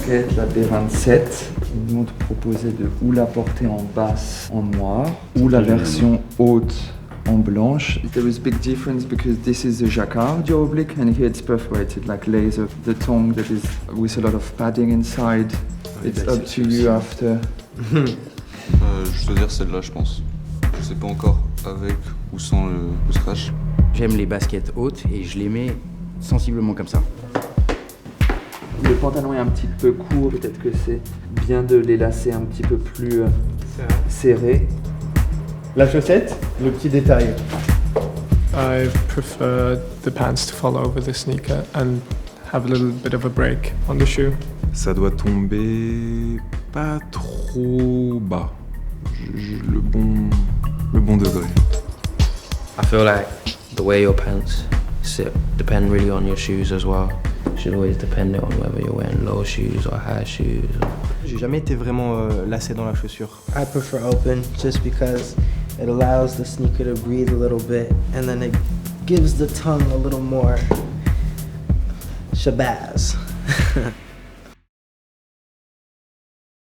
basket, la B27. Nous, on te proposait de ou la porter en basse en noir, ou la version haute en blanche. There is a big difference because this is a jacquard jaw oblique and here it's perforated like laser. The tongue that is with a lot of padding inside. It's up to you after. Je dois dire celle-là, je pense. Je sais pas encore avec ou sans le scratch. J'aime les baskets hautes et je les mets sensiblement comme ça. Le pantalon est un petit peu court, peut-être que c'est bien de les lacer un petit peu plus serrés. La chaussette, le petit détail. I prefer the pants to fall over the sneaker and have a little bit of a break on the shoe. Ça doit tomber pas trop bas. Le bon degré. I feel like the way your pants sit depend really on your shoes as well. You should always depend on whether you're wearing low shoes or high shoes. J'ai jamais été vraiment lacé dans la chaussure. I prefer open just because it allows the sneaker to breathe a little bit and then it gives the tongue a little more shabazz.